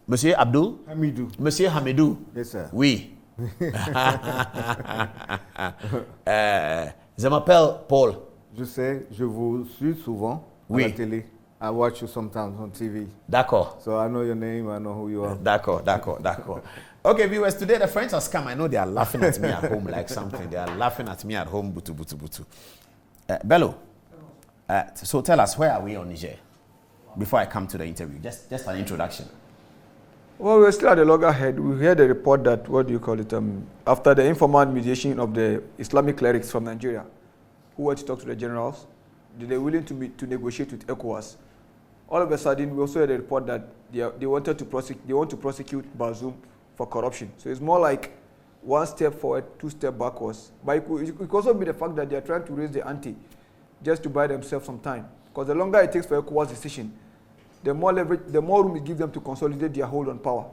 Monsieur Abdul? Hamidou. Monsieur Hamidou? Yes, sir. Oui. Je m'appelle Paul. Je sais, je vous suis souvent à la télé. I watch you sometimes on TV. D'accord. So I know your name, I know who you are. D'accord. Okay, viewers, today the French has come. I know they are laughing at me at home like something. They are laughing at me at home, butu. Bello, so tell us, where are we on Niger? Before I come to the interview, just an introduction. Well, we're still at the loggerhead. We heard a report that, after the informal mediation of the Islamic clerics from Nigeria, who went to talk to the generals, they were willing to negotiate with ECOWAS. All of a sudden, we also had a report that they want to prosecute Bazoum for corruption. So it's more like one step forward, two steps backwards. But it could also be the fact that they are trying to raise the ante just to buy themselves some time. Because the longer it takes for ECOWAS decision, the more leverage, the more room it gives them to consolidate their hold on power.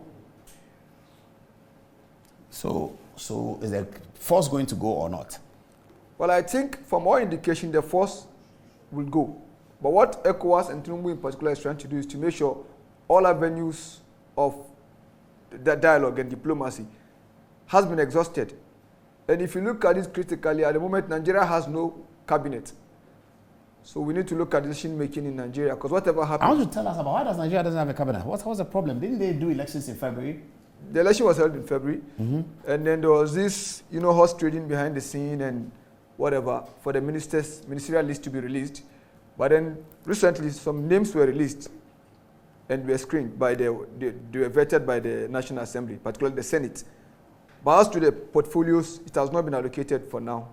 So is the force going to go or not? Well, I think from all indication, the force will go. But what ECOWAS and Tinubu in particular is trying to do is to make sure all avenues of the dialogue and diplomacy has been exhausted. And if you look at this critically, at the moment, Nigeria has no cabinet. So we need to look at decision making in Nigeria, because whatever happens... I want you to tell us about why does Nigeria doesn't have a cabinet? What's the problem? Didn't they do elections in February? The election was held in February. Mm-hmm. And then there was this, horse trading behind the scene and whatever for the ministerial list to be released. But then recently some names were released and were screened by they were vetted by the National Assembly, particularly the Senate. But as to the portfolios, it has not been allocated for now.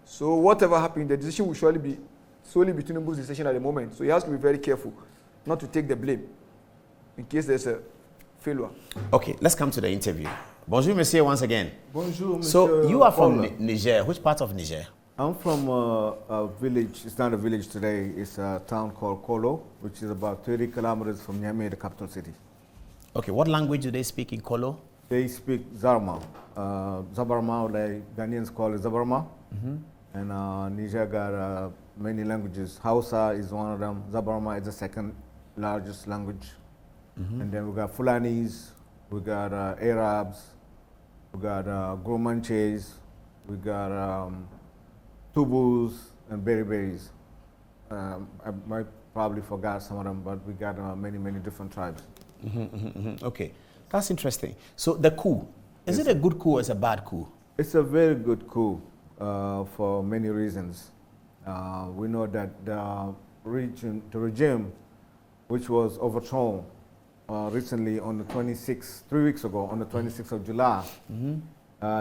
So whatever happened, the decision will surely be solely between Tinubu's decision at the moment. So he has to be very careful not to take the blame in case there's a failure. Okay, let's come to the interview. Bonjour, monsieur, once again. Bonjour, monsieur. So you are from Niger. Which part of Niger? I'm from a village. It's not a village today. It's a town called Kolo, which is about 30 kilometers from Niamey, the capital city. Okay, what language do they speak in Kolo? They speak Zarma. Zabarma, like Ghanaians call it Zabarma. Mm-hmm. And Niger got many languages. Hausa is one of them. Zabarma is the second largest language. Mm-hmm. And then we got Fulanis, we got Arabs, we got Gourmanches, we got Tubus and Beriberi. I might probably forgot some of them, but we got many different tribes. Okay, that's interesting. So the coup, is it a good coup or is it a bad coup? It's a very good coup for many reasons. We know that the regime, which was overthrown recently on the 26th, 3 weeks ago, on the 26th of July,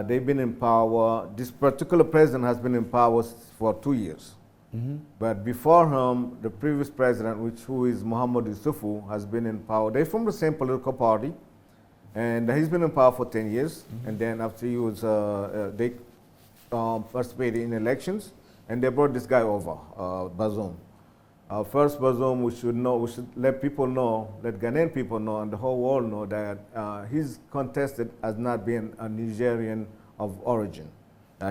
they've been in power. This particular president has been in power for 2 years. But before him, the previous president, who is Muhammad Yusufu, has been in power. They're from the same political party, and he's been in power for 10 years. And then after he was, they participated in elections, and they brought this guy over, Bazoum. First, Bazoum, we should let people know, let Ghanaian people know, and the whole world know that he's contested as not being a Nigerian of origin.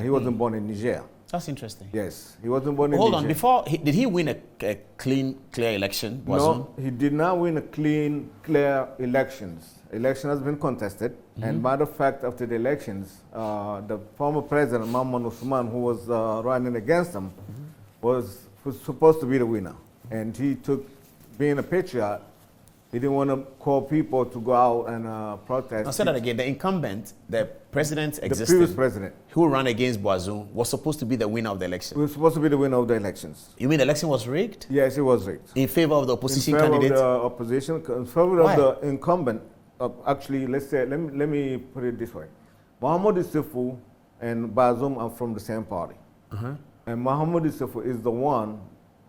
He wasn't born in Niger. That's interesting. Yes, he wasn't born in Niger. Hold on, before, did he win a clean, clear election? No, he did not win a clean, clear elections. Election has been contested, and matter of fact, after the elections, the former president, Muhammad Usman, who was running against him, was supposed to be the winner. And he took, being a patriot, he didn't want to call people to go out and protest. I'll say that again. The incumbent, the president existing, the previous president, who ran against Bazoum, was supposed to be the winner of the election. He was supposed to be the winner of the elections. You mean the election was rigged? Yes, it was rigged. In favor of the opposition candidate? In favor of the opposition, in favor Why? of the incumbent. Actually, let's say, let me put it this way. Muhammad Yusufu and Bazoum are from the same party. And Muhammad Yusufu is the one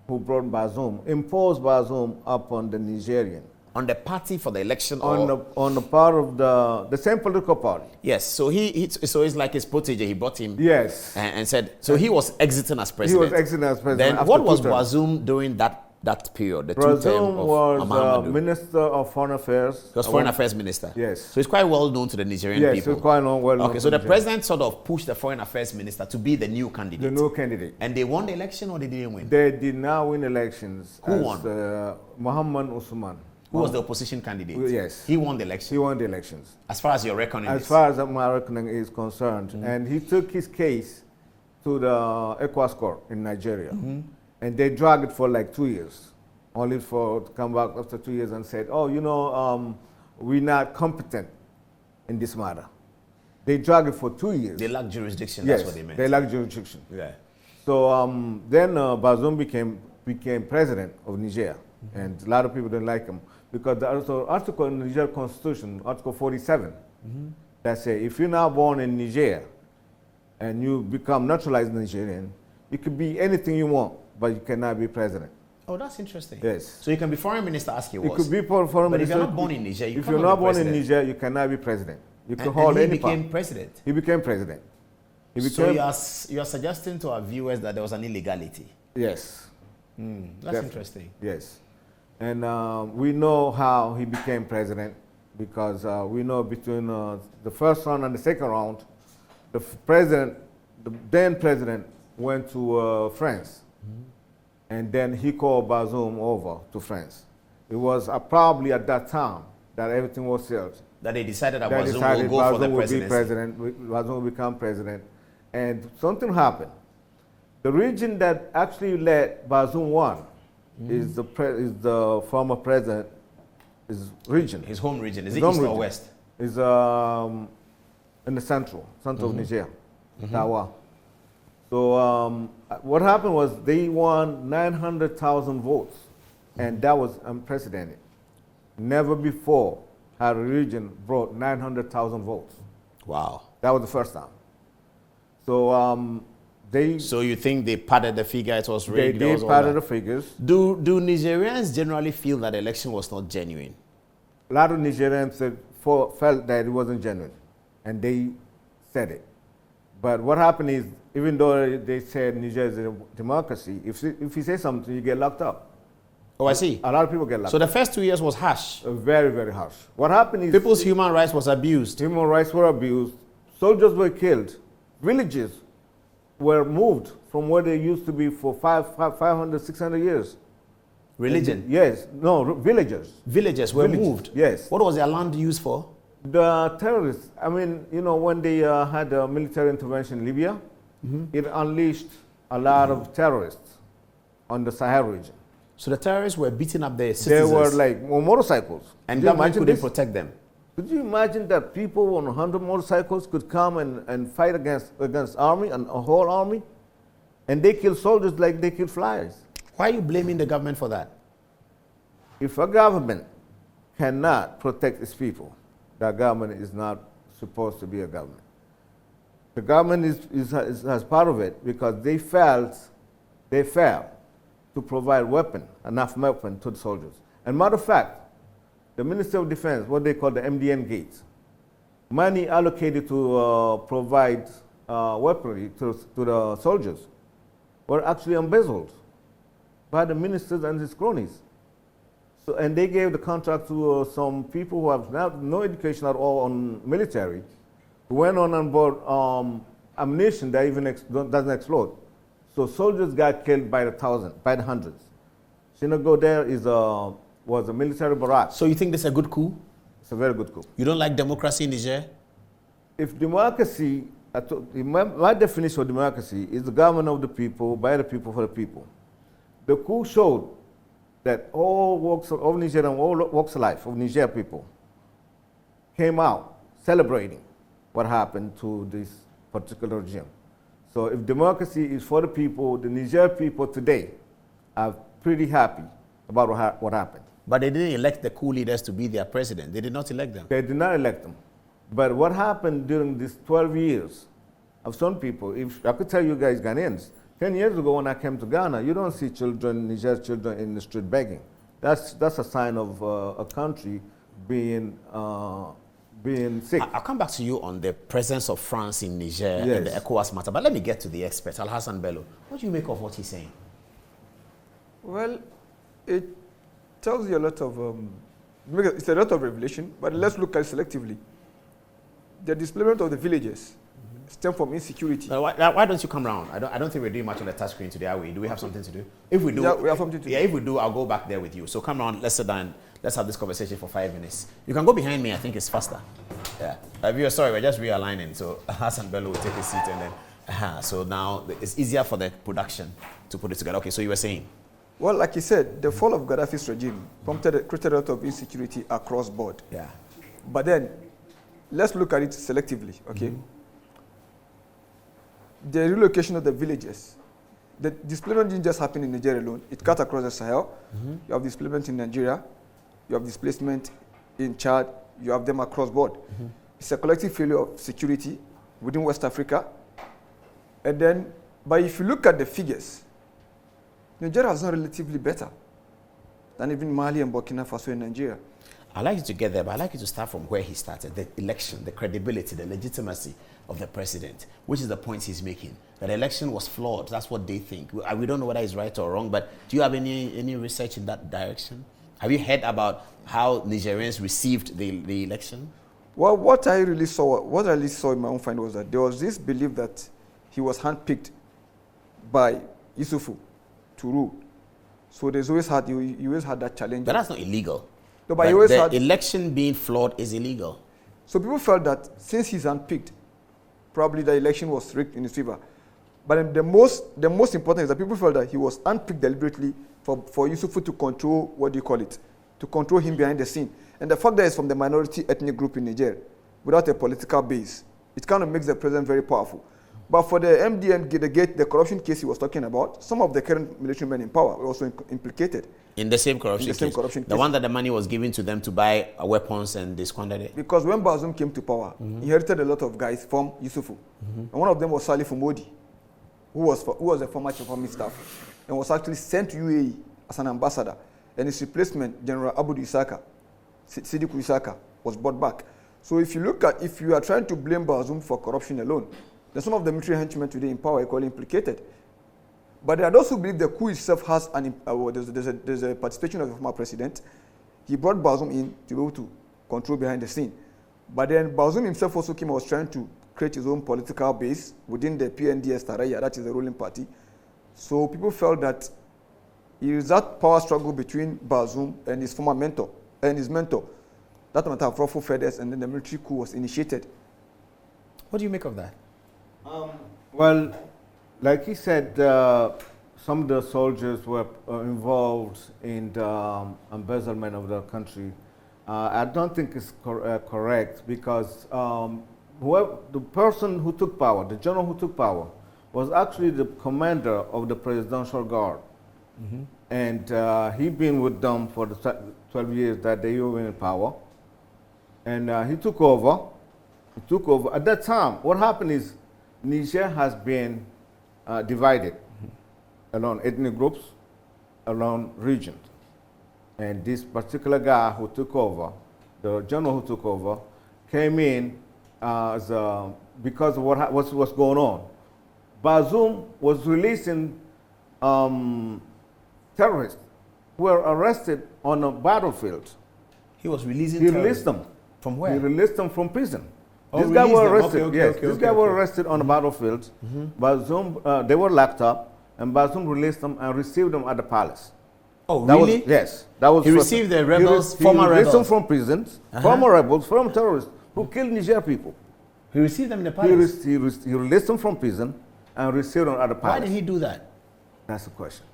who brought Bazoum, imposed Bazoum upon the Nigerian. On the party for the election? On the part of the same political party. Yes, so so it's like his protege, he brought him. Yes. And said, so he was exiting as president. He was exiting as president. Then what was Bazoum doing that period, the Bazoum 2 term of was Minister of Foreign Affairs. He was Foreign Affairs Minister. Yes. So he's quite well known to the Nigerian people. Yes, he's quite well known. Okay, so the president sort of pushed the Foreign Affairs Minister to be the new candidate. The new candidate. And they won the election or they didn't win? They did not win elections. Who won? Muhammad Usman. Who was the opposition candidate? Yes. He won the election. He won the elections. As far as your reckoning As is. far as my reckoning is concerned. And he took his case to the ECOWAS court in Nigeria. And they dragged it for like 2 years, only for to come back after 2 years and said, oh, you know, we're not competent in this matter. They dragged it for 2 years. They lack jurisdiction, Yes, that's what they meant. they lack jurisdiction. Yeah. So then Bazoum became president of Niger, and a lot of people didn't like him because the article in the Niger Constitution, Article 47, that say if you're now born in Niger and you become naturalized Nigerian, you could be anything you want, but you cannot be president. Oh, that's interesting. Yes. So you can be foreign minister as he was. You could be foreign but minister. if you're not born in Niger, you if cannot you're not be born in president. Niger, you cannot be president. You can And hold he any became power. president. He became president. He So became, you are suggesting to our viewers that there was an illegality. yes. That's Definitely. interesting. Yes. And we know how he became president because we know between the first round and the second round, the then president went to France. And then he called Bazoum over to France. It was probably at that time that everything was settled. That they decided that They Bazoum decided will go for the Bazoum would be presidency. president, Bazoum will become president. And something happened. The region that actually let Bazoum won is the former president, his region. His home region. Is His it home east or region. west? Is in the central of Niger, Tawa. So what happened was they won 900,000 votes, and that was unprecedented. Never before had a region brought 900,000 votes. Wow. That was the first time. So So you think they padded the figure? It was they rigged. there was did all part of that? the figures. Do Nigerians generally feel that the election was not genuine? A lot of Nigerians felt that it wasn't genuine, and they said it. But what happened is, even though they said Niger is a democracy, if you say something, you get locked up. Oh, I see. A lot of people get locked So up. the first 2 years was harsh. Very, very harsh. What happened is People's human rights was abused. human rights were abused, soldiers were killed, villages were moved from where they used to be for 500, 600 years. Religion. Yes, no, villagers. Villages were Villages, moved. yes. What was their land used for? The terrorists, I mean, you know, when they had a military intervention in Libya, it unleashed a lot of terrorists on the Sahel region. So the terrorists were beating up their They citizens. were like on motorcycles. and Could you government imagine couldn't this? protect them. Could you imagine that people on 100 motorcycles could come and fight against army, and a whole army? And they kill soldiers like they kill flies. Why are you blaming the government for that? If a government cannot protect its people, that government is not supposed to be a government. The government has part of it because they failed to provide enough weapon to the soldiers. And matter of fact, the Ministry of Defense, what they call the MDN gate, money allocated to provide weaponry to the soldiers were actually embezzled by the ministers and his cronies. So, and they gave the contract to some people who have no education at all on military, who went on board ammunition that even doesn't explode. So soldiers got killed by the hundreds. Sinago there was a military barrack. So you think this is a good coup? It's a very good coup. You don't like democracy in Niger? If democracy, my definition of democracy is the government of the people, by the people, for the people. The coup showed that all walks of Niger and all walks of life of Niger people came out celebrating what happened to this particular regime. So if democracy is for the people, the Niger people today are pretty happy about what happened. But they didn't elect the coup leaders to be their president. They did not elect them. They did not elect them. But what happened during these 12 years of some people, if I could tell you guys Ghanaians, 10 years ago when I came to Ghana, you don't see Niger children in the street begging. That's a sign of a country being sick. I'll come back to you on the presence of France in Niger Yes. and the ECOWAS matter. But let me get to the expert, Alhassan Bello. What do you make of what he's saying? Well, it tells you a lot of, it's a lot of revelation, but let's look at it selectively. The displacement of the villages stem from insecurity. Why don't you come round? I don't think we're doing much on the touch screen today, are we? Do we have something to do? If we do, Yeah, we have something to do. Yeah, if we do, I'll go back there with you. So come round, let's sit down. let's have this conversation for 5 minutes. You can go behind me. I think it's faster. Yeah. Viewers, sorry, we're just realigning. So Hassan Bello will take a seat and then. So now it's easier for the production to put it together. Okay, so you were saying? Well, like you said, the fall of Gaddafi's regime created a lot of insecurity across board. Yeah. But then, let's look at it selectively, okay? The relocation of the villages. The displacement didn't just happen in Nigeria alone. It cut across the Sahel. You have displacement in Nigeria. You have displacement in Chad. You have them across board. It's a collective failure of security within West Africa. And then, but if you look at the figures, Nigeria has done relatively better than even Mali and Burkina Faso in Nigeria. I'd like you to get there, but I'd like you to start from where he started, the election, the credibility, the legitimacy of the president, which is the point he's making. That the election was flawed. That's what they think. We don't know whether it's right or wrong, but do you have any research in that direction? Have you heard about how Nigerians received the election? Well, what I really saw in my own find was that there was this belief that he was handpicked by Yusufu to rule. So there's always you always had that challenge. But that's not illegal. No, but the election being flawed is illegal. So people felt that since he's unpicked, probably the election was rigged in his favor. But the most important is that people felt that he was unpicked deliberately for Yusufu to control, to control him behind the scene. And the fact that he's from the minority ethnic group in Niger, without a political base, it kind of makes the president very powerful. But for the MDN, the corruption case he was talking about, some of the current military men in power were also implicated. In the same corruption case? The one that the money was given to them to buy weapons and they squandered it? Because when Bazoum came to power, he inherited a lot of guys from Yusufu. And one of them was Salif Modi, who was a former chief of army staff, and was actually sent to UAE as an ambassador. And his replacement, General Abudu Isaka, Sidiku Isaka, was brought back. So if you are trying to blame Bazoum for corruption alone, then some of the military henchmen today in power are equally implicated. But I also believe the coup itself has there's a participation of the former president. He brought Bazoum in to be able to control behind the scene. But then Bazoum himself also came and was trying to create his own political base within the PNDS Taraya, that is the ruling party. So people felt that it is that power struggle between Bazoum and his former mentor, that might have ruffled feathers, and then the military coup was initiated. What do you make of that? Well, like he said, some of the soldiers were involved in the embezzlement of the country. I don't think it's correct because the person who took power, the general who took power, was actually the commander of the Presidential Guard. And he'd been with them for the 12 years that they were in power. And he took over. At that time, what happened is Niger has been divided along ethnic groups, along regions. And this particular guy who took over, the general who took over, came in because of what was going on. Bazoum was releasing terrorists who were arrested on a battlefield. He was releasing terrorists? He released them. From where? He released them from prison. Oh, these guys were arrested. Okay, these guys were arrested on the battlefield. Bazoum, they were locked up, and Bazoum released them and received them at the palace. Oh, really? Yes. That was he received the rebels, former rebels. He released them from prisons, former rebels, former terrorists who killed Niger people. He received them in the palace? He released them from prison and received them at the palace. Why did he do that? That's the question.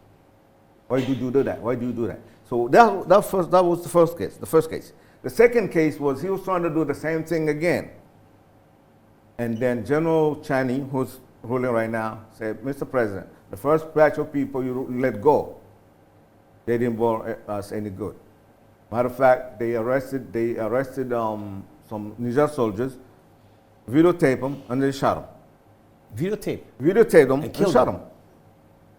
Why do you do that? Why do you do that? So that was the first case. The second case was he was trying to do the same thing again. And then General Chani, who's ruling right now, said, Mr. President, the first batch of people you let go, they didn't bore us any good. Matter of fact, they arrested some Niger soldiers, videotaped them, and they shot them. Videotaped them and shot them.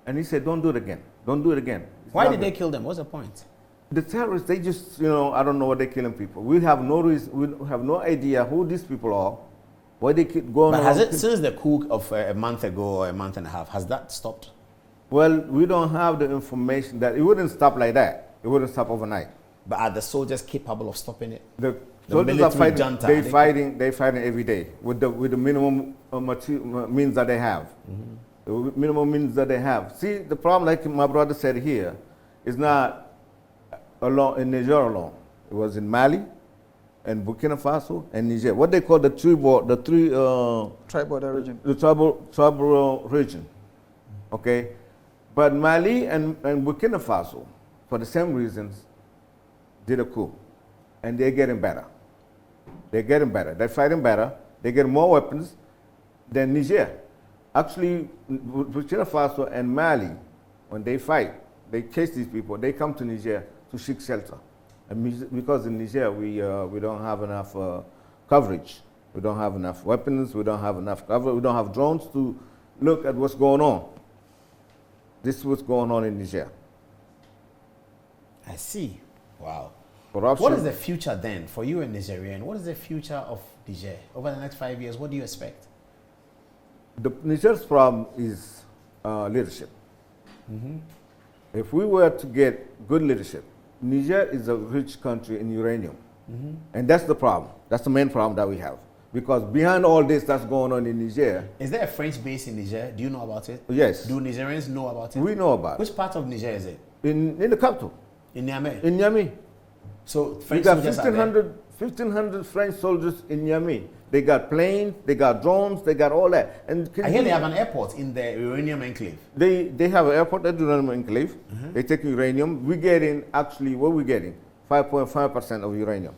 And he said, don't do it again. Don't do it again. Why did they kill them? What's the point? The terrorists, they just, I don't know why they're killing people. We have no reason, we have no idea who these people are. Why they keep going on? But has it, since the coup of a month ago or a month and a half, has that stopped? Well, we don't have the information that it wouldn't stop like that. It wouldn't stop overnight. But are the soldiers capable of stopping it? The soldiers are fighting. They're fighting every day with the minimum means that they have. The minimum means that they have. See, the problem, like my brother said here, is not alone in Niger alone. It was in Mali, and Burkina Faso, and Niger. What they call the Tri-border region. the tribal region. Okay, but Mali and Burkina Faso, for the same reasons, did a coup, and they're getting better. They're getting better. They're fighting better. They get more weapons than Niger. Actually, Burkina Faso and Mali, when they fight, they chase these people. They come to Niger to seek shelter, and because in Niger we don't have enough coverage. We don't have enough weapons. We don't have enough cover. We don't have drones to look at what's going on. This is what's going on in Niger. I see. Wow. Corruption. What is the future then for you in Nigerian? What is the future of Niger over the next 5 years? What do you expect? The Niger's problem is leadership. If we were to get good leadership, Niger is a rich country in uranium. And that's the problem. That's the main problem that we have. Because behind all this that's going on in Niger... Is there a French base in Niger? Do you know about it? Yes. Do Nigerians know about it? We know about Which part of Niger is it? it. In the capital. In Niamey? In Niamey. So We French got soldiers are there? 1,500 French soldiers in Niamey. They got planes, they got drones, they got all that. And I hear they have an airport in the uranium enclave. They have an airport at the uranium enclave. They take uranium. We're getting, actually, what we're getting? 5.5% of uranium.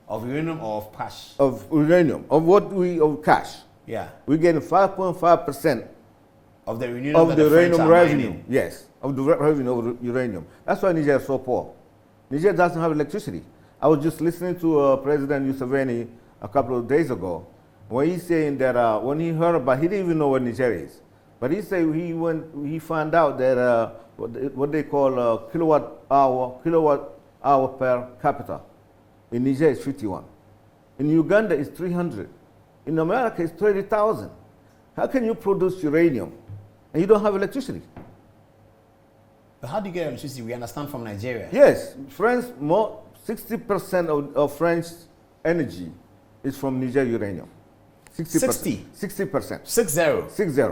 Of uranium or of cash? Of uranium. Of cash. Yeah. We're getting 5.5% Of the uranium of that the the French uranium are revenue. mining. Yes, of the revenue of uranium. That's why Niger is so poor. Niger doesn't have electricity. I was just listening to President Museveni a couple of days ago, when he's saying that when he heard about, he didn't even know what Niger is, but he said he found out that what they call kilowatt hour per capita in Niger is 51. In Uganda it's 300. In America it's 30,000. How can you produce uranium and you don't have electricity? But how do you get electricity? We understand from Nigeria. Yes, France, 60% of French energy is from Niger uranium. 60%. 60%. 60. 60.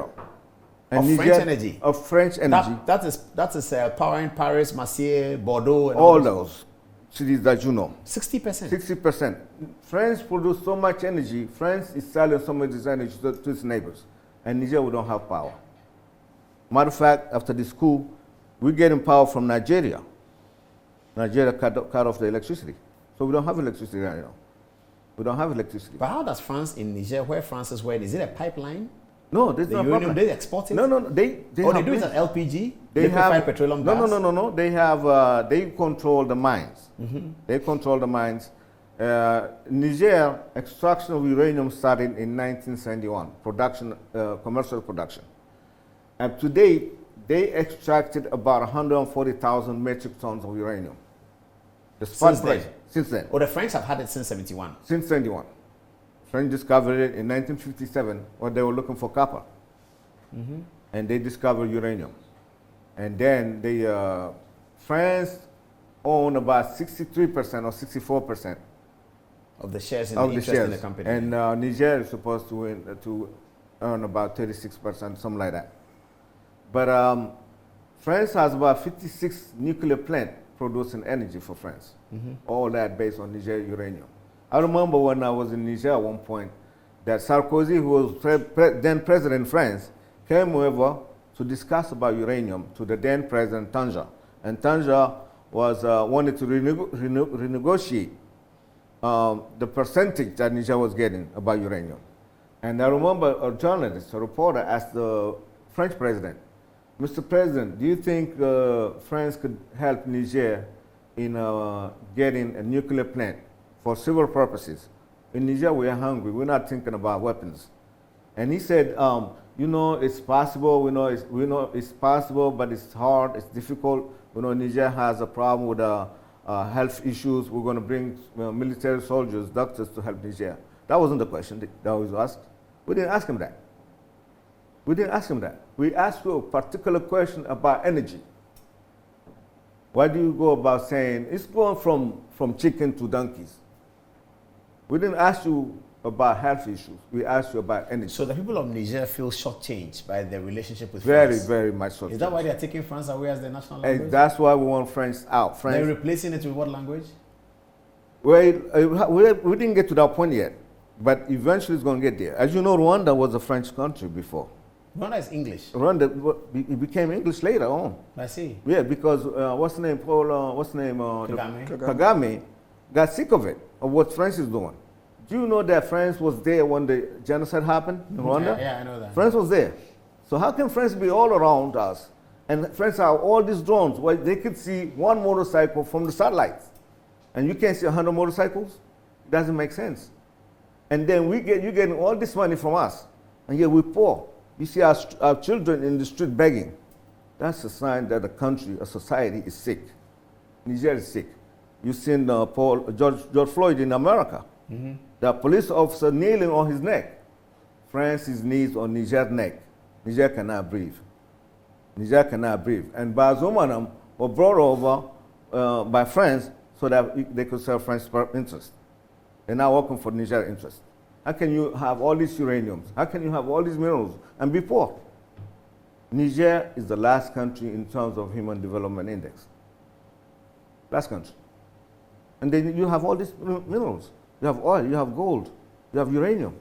Of French energy? Of French energy. That is powering Paris, Marseille, Bordeaux, and all those cities that you know. 60%. 60%. France produces so much energy. France is selling so much energy to its neighbors. And Niger, we don't have power. Matter of fact, after this coup, we're getting power from Nigeria. Nigeria cut off the electricity. So we don't have electricity right now. We don't have electricity. But how does France in Niger, where France is, is it a pipeline? No, there's The no uranium, pipeline. they export it? No. They do it as LPG? They have petroleum gas? No. They have. They control the mines. They control the mines. Niger extraction of uranium started in 1971. Production, commercial production, and to date they extracted about 140,000 metric tons of uranium. The spot price since then. Oh, the French have had it since 71. Since 71. French discovered it in 1957 when they were looking for copper. And they discovered uranium. And then France owned about 63% or 64% of the shares in of the the interest shares. in the company. And Niger is supposed to earn about 36%, something like that. But France has about 56 nuclear plants producing energy for France. All that based on Niger uranium. I remember when I was in Niger at one point, that Sarkozy, who was then president in France, came over to discuss about uranium to the then president Tanja. And Tanja was wanted to renegotiate the percentage that Niger was getting about uranium. And I remember a journalist, a reporter, asked the French president, Mr. President, do you think France could help Niger in getting a nuclear plant for civil purposes? In Niger, we are hungry. We're not thinking about weapons. And he said, you know, it's possible. We know it's possible, but it's hard. It's difficult. You know, Niger has a problem with health issues. We're going to bring military soldiers, doctors to help Niger. That wasn't the question that was asked. We didn't ask him that. We didn't ask him that. We asked you a particular question about energy. Why do you go about saying it's going from chicken to donkeys? We didn't ask you about health issues. We ask you about anything. So the people of Niger feel shortchanged by their relationship with Very, France. very much so. Is that why they are taking France away as their national And language? that's why we want French out. They're French. replacing it with what language? Well, we didn't get to that point yet, but eventually it's going to get there. As you know, Rwanda was a French country before. Rwanda is English. Rwanda it became English later on. I see. Yeah, because what's the name? Kagame. Kagame got sick of it, of what France is doing. Do you know that France was there when the genocide happened in Rwanda? Yeah, I know that. France was there. So how can France be all around us? And France have all these drones where they could see one motorcycle from the satellites. And you can't see 100 motorcycles? It doesn't make sense. And then you're getting all this money from us. And yet we're poor. You see our children in the street begging. That's a sign that a country, a society is sick. Niger is sick. You've seen George Floyd in America. Mm-hmm. The police officer kneeling on his neck. France's knees on Niger's neck. Niger cannot breathe. Niger cannot breathe. And Bazoum were brought over by France so that they could serve French interest. They're now working for Niger interest. How can you have all these uraniums? How can you have all these minerals and be poor? Niger is the last country in terms of Human Development Index. Last country. And then you have all these minerals. You have oil, you have gold, you have uranium.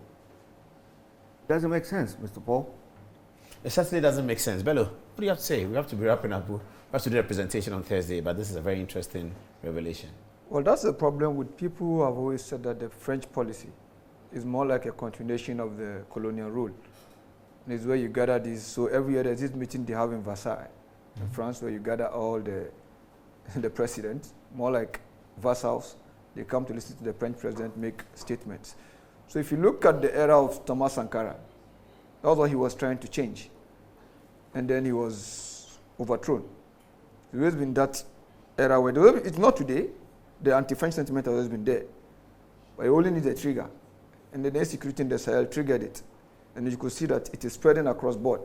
Doesn't make sense, Mr. Paul. It certainly doesn't make sense. Bello, what do you have to say? We have to be wrapping up. We have to do a presentation on Thursday, but this is a very interesting revelation. Well, that's the problem with people who have always said that the French policy is more like a continuation of the colonial rule. And it's where you gather these, so every year there's this meeting they have in Versailles, in France, where you gather all the presidents, more like vassals. They come to listen to the French president make statements. So if you look at the era of Thomas Sankara, that was what he was trying to change. And then he was overthrown. There's always been that era where, it's not today, the anti-French sentiment has always been there. But you only need a trigger. And the insecurity in the Sahel triggered it. And you could see that it is spreading across board.